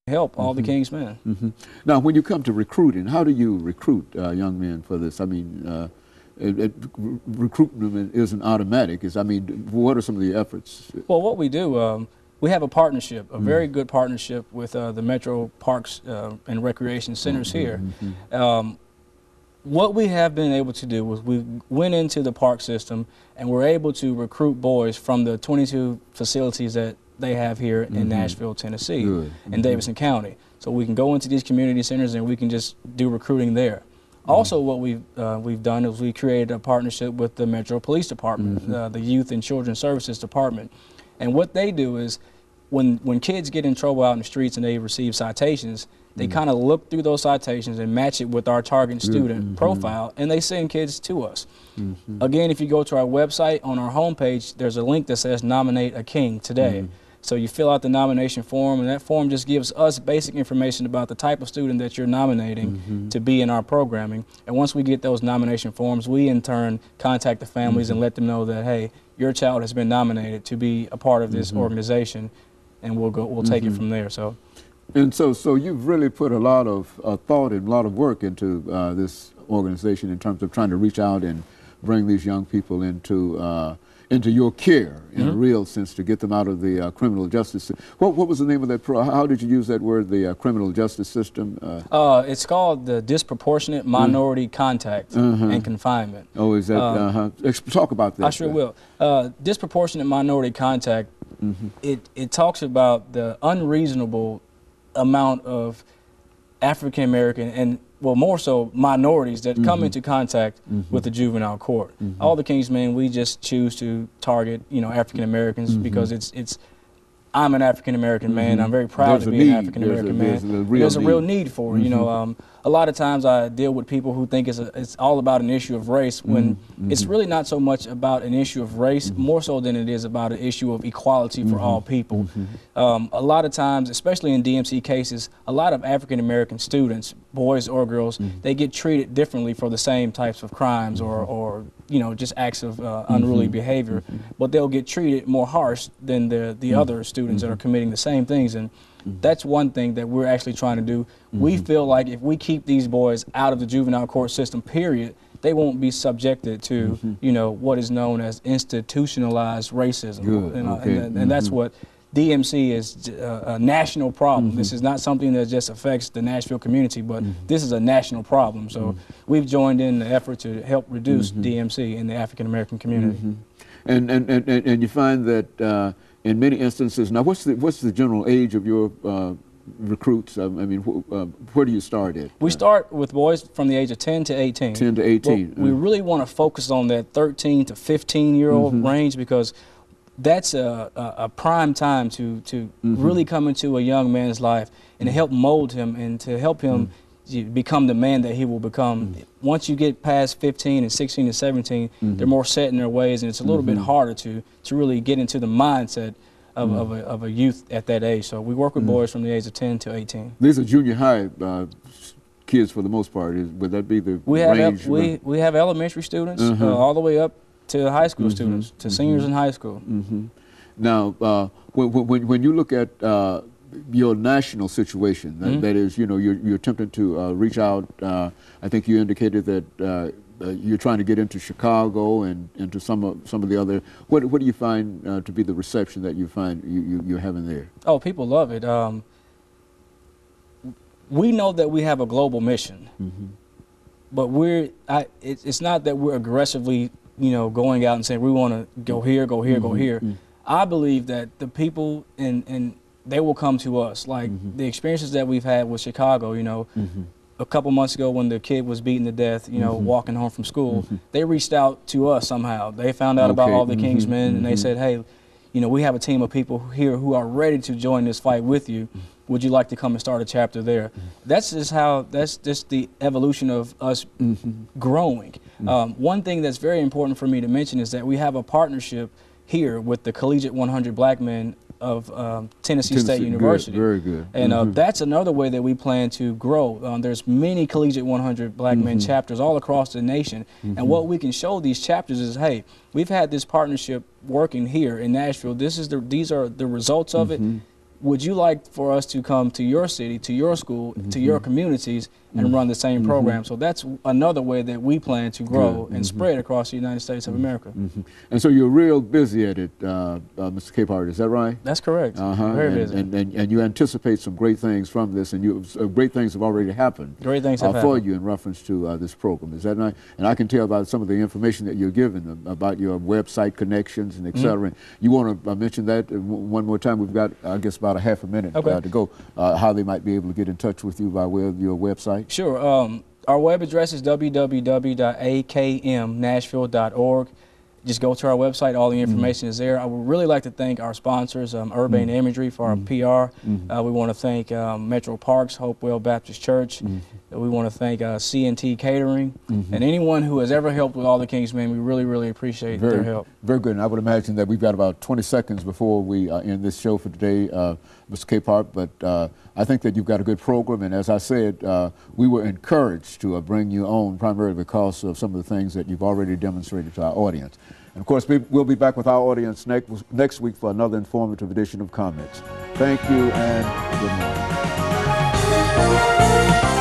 help all the King's men. Now, when you come to recruiting, how do you recruit young men for this? I mean, recruitment isn't automatic. What are some of the efforts? Well, what we do, we have a partnership, a very good partnership with the Metro Parks and Recreation Centers here. What we have been able to do was we went into the park system and we're able to recruit boys from the 22 facilities that they have here in Nashville, Tennessee, in Davidson County. So we can go into these community centers and we can just do recruiting there. Also, what we've done is we created a partnership with the Metro Police Department, the Youth and Children's Services Department. And what they do is when kids get in trouble out in the streets and they receive citations, they kind of look through those citations and match it with our target student profile, and they send kids to us. Again, if you go to our website, on our homepage, there's a link that says Nominate a King today. So you fill out the nomination form, and that form just gives us basic information about the type of student that you're nominating to be in our programming. And once we get those nomination forms, we in turn contact the families and let them know that, hey, your child has been nominated to be a part of this organization, and we'll take it from there. So you've really put a lot of thought and a lot of work into this organization in terms of trying to reach out and bring these young people into your care in a real sense, to get them out of the criminal justice system. What was the name of that how did you use that word, the criminal justice system? It's called the Disproportionate Minority Contact and Confinement. Oh, is that, talk about that. I sure will. Disproportionate Minority Contact, it talks about the unreasonable amount of African American and, well, more so minorities that come into contact with the juvenile court. All the King's men, we just choose to target, African Americans because I'm an African American man. I'm very proud to be an African American man. There's a real need for it. A lot of times I deal with people who think it's all about an issue of race, when it's really not so much about an issue of race, more so than it is about an issue of equality for all people. A lot of times, especially in DMC cases, a lot of African American students, boys or girls, they get treated differently for the same types of crimes or just acts of unruly behavior, but they'll get treated more harsh than the other students that are committing the same things. And that's one thing that we're actually trying to do. We feel like if we keep these boys out of the juvenile court system, period, they won't be subjected to, what is known as institutionalized racism. And that's what DMC is, a national problem. This is not something that just affects the Nashville community, but this is a national problem. So we've joined in the effort to help reduce DMC in the African American community. And you find that in many instances, now what's the general age of your recruits? Where do you start at? We start with boys from the age of 10 to 18. 10 to 18. We really want to focus on that 13 to 15-year-old range, because that's a prime time to really come into a young man's life and to help mold him and to help him become the man that he will become. Once you get past 15 and 16 and 17, they're more set in their ways, and it's a little bit harder to really get into the mindset of a youth at that age. So we work with boys from the age of 10 to 18. These are junior high kids for the most part. Would that be the range? We have elementary students all the way up to high school students, to seniors in high school. Now, when you look at your national situation, that is, you're attempting to reach out. I think you indicated that you're trying to get into Chicago and into some of the other. What do you find to be the reception that you find you're having there? Oh, people love it. We know that we have a global mission, but it's not that we're aggressively, going out and saying we want to go here, go here, go here. I believe that the people and they will come to us. Like the experiences that we've had with Chicago, a couple months ago when the kid was beaten to death, walking home from school, they reached out to us somehow. They found out about all the King's men, and they said, hey, we have a team of people here who are ready to join this fight with you. Would you like to come and start a chapter there? That's just the evolution of us growing. One thing that's very important for me to mention is that we have a partnership here with the Collegiate 100 Black Men of Tennessee State University. Good, very good. And that's another way that we plan to grow. There's many Collegiate 100 Black Men chapters all across the nation. And what we can show these chapters is, hey, we've had this partnership working here in Nashville. These are the results of it. would you like for us to come to your city, to your school, to your communities, and run the same program? So that's another way that we plan to grow and spread across the United States of America. And so you're real busy at it, Mr. Capehart, is that right? That's correct. Very busy. And you anticipate some great things from this, and great things have already happened. Great things have for happened. you in reference to this program, is that right? And I can tell about some of the information that you're given about your website connections and et cetera. You want to mention that one more time? We've got, I guess, about a half a minute to go. How they might be able to get in touch with you by way of your website? Sure. Our web address is www.akmnashville.org. Just go to our website. All the information is there. I would really like to thank our sponsors, Urban Imagery for our PR. We want to thank Metro Parks, Hopewell Baptist Church. We want to thank C&T Catering. And anyone who has ever helped with All the King's Men, we really, really appreciate their help. Very good. And I would imagine that we've got about 20 seconds before we end this show for today, Mr. Capehart. But I think that you've got a good program. And as I said, we were encouraged to bring you on primarily because of some of the things that you've already demonstrated to our audience. And of course, we'll be back with our audience next week for another informative edition of Comments. Thank you and good morning.